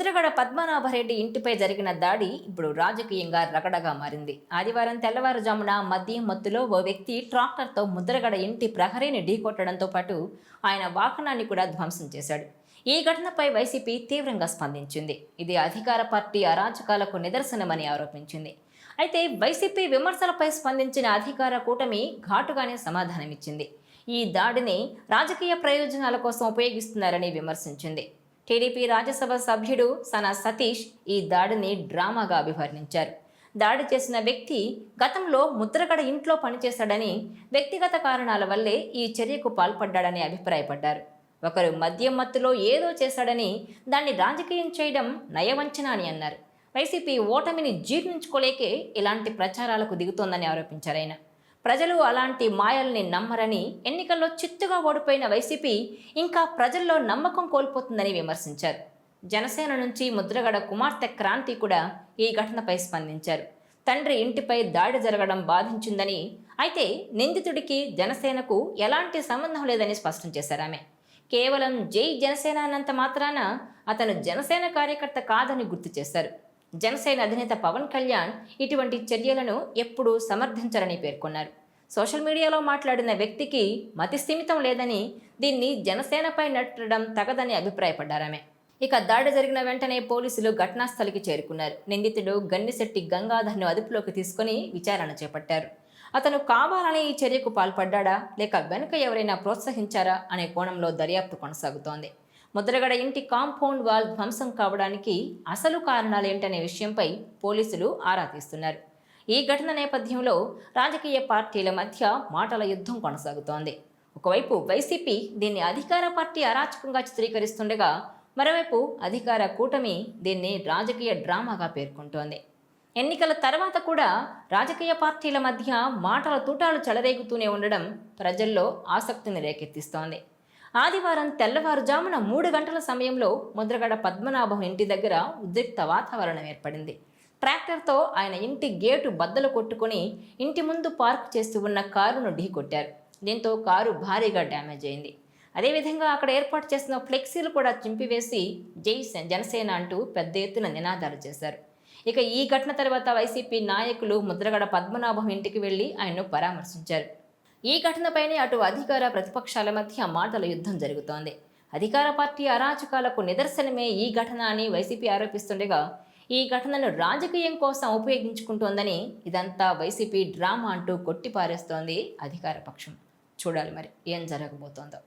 ముద్రగడ పద్మనాభరెడ్డి ఇంటిపై జరిగిన దాడి ఇప్పుడు రాజకీయంగా రగడగా మారింది. ఆదివారం తెల్లవారుజామున మద్యం మత్తులో ఓ వ్యక్తి ట్రాక్టర్తో ముద్రగడ ఇంటి ప్రహరీని ఢీకొట్టడంతో పాటు ఆయన వాహనాన్ని కూడా ధ్వంసం చేశాడు. ఈ ఘటనపై వైసీపీ తీవ్రంగా స్పందించింది. ఇది అధికార పార్టీ అరాచకాలకు నిదర్శనమని ఆరోపించింది. అయితే వైసీపీ విమర్శలపై స్పందించిన అధికార కూటమి ఘాటుగానే సమాధానమిచ్చింది. ఈ దాడిని రాజకీయ ప్రయోజనాల కోసం ఉపయోగిస్తున్నారని విమర్శించింది. టీడీపీ రాజ్యసభ సభ్యుడు సన సతీష్ ఈ దాడిని డ్రామాగా అభివర్ణించారు. దాడి చేసిన వ్యక్తి గతంలో ముద్రగడ ఇంట్లో పనిచేశాడని, వ్యక్తిగత కారణాల వల్లే ఈ చర్యకు పాల్పడ్డాడని అభిప్రాయపడ్డారు. ఒకరు మద్యం మత్తులో ఏదో చేశాడని దాన్ని రాజకీయం చేయడం నయవంచన అని అన్నారు. వైసీపీ ఓటమిని జీర్ణించుకోలేకే ఇలాంటి ప్రచారాలకు దిగుతోందని ఆరోపించారాయన. ప్రజలు అలాంటి మాయల్ని నమ్మరని, ఎన్నికల్లో చిత్తుగా ఓడిపోయిన వైసీపీ ఇంకా ప్రజల్లో నమ్మకం కోల్పోతుందని విమర్శించారు. జనసేన నుంచి ముద్రగడ కుమార్తె క్రాంతి కూడా ఈ ఘటనపై స్పందించారు. తండ్రి ఇంటిపై దాడి జరగడం బాధించిందని, అయితే నిందితుడికి జనసేనకు ఎలాంటి సంబంధం లేదని స్పష్టం చేశారు ఆమె. కేవలం జై జనసేన అన్నంత మాత్రాన అతను జనసేన కార్యకర్త కాదని గుర్తు చేశారు. జనసేన అధినేత పవన్ కళ్యాణ్ ఇటువంటి చర్యలను ఎప్పుడూ సమర్థించరని పేర్కొన్నారు. సోషల్ మీడియాలో మాట్లాడిన వ్యక్తికి మతి స్థిమితం లేదని, దీన్ని జనసేనపై నెట్టడం తగదని అభిప్రాయపడ్డారామె. ఇక దాడి జరిగిన వెంటనే పోలీసులు ఘటనాస్థలికి చేరుకున్నారు. నిందితుడు గన్నిశెట్టి గంగాధర్ను అదుపులోకి తీసుకుని విచారణ చేపట్టారు. అతను కావాలని ఈ చర్యకు పాల్పడ్డా లేక వెనుక ఎవరైనా ప్రోత్సహించారా అనే కోణంలో దర్యాప్తు కొనసాగుతోంది. ముద్రగడ ఇంటి కాంపౌండ్ వాల్ ధ్వంసం కావడానికి అసలు కారణాలేంటనే విషయంపై పోలీసులు ఆరా తీస్తున్నారు. ఈ ఘటన నేపథ్యంలో రాజకీయ పార్టీల మధ్య మాటల యుద్ధం కొనసాగుతోంది. ఒకవైపు వైసీపీ దీన్ని అధికార పార్టీ అరాచకంగా చిత్రీకరిస్తుండగా, మరోవైపు అధికార కూటమి దీన్ని రాజకీయ డ్రామాగా పేర్కొంటోంది. ఎన్నికల తర్వాత కూడా రాజకీయ పార్టీల మధ్య మాటల తూటాలు చెలరేగుతూనే ఉండడం ప్రజల్లో ఆసక్తిని రేకెత్తిస్తోంది. ఆదివారం తెల్లవారుజామున 3 గంటల సమయంలో ముద్రగడ పద్మనాభం ఇంటి దగ్గర ఉద్రిక్త వాతావరణం ఏర్పడింది. ట్రాక్టర్తో ఆయన ఇంటి గేటు బద్దలు కొట్టుకుని ఇంటి ముందు పార్క్ చేస్తూ ఉన్న కారును ఢీకొట్టారు. దీంతో కారు భారీగా డ్యామేజ్ అయింది. అదేవిధంగా అక్కడ ఏర్పాటు చేసిన ఫ్లెక్సీలు కూడా చింపివేసి జై జనసేన అంటూ పెద్ద ఎత్తున నినాదాలు చేశారు. ఇక ఈ ఘటన తర్వాత వైసీపీ నాయకులు ముద్రగడ పద్మనాభం ఇంటికి వెళ్లి ఆయన్ను పరామర్శించారు. ఈ ఘటనపైనే అటు అధికార ప్రతిపక్షాల మధ్య మాటల యుద్ధం జరుగుతోంది. అధికార పార్టీ అరాచకాలకు నిదర్శనమే ఈ ఘటన అని వైసీపీ ఆరోపిస్తుండగా, ఈ ఘటనను రాజకీయం కోసం ఉపయోగించుకుంటోందని, ఇదంతా వైసీపీ డ్రామా అంటూ కొట్టిపారేస్తోంది అధికార పక్షం. చూడాలి మరి ఏం జరగబోతోందో.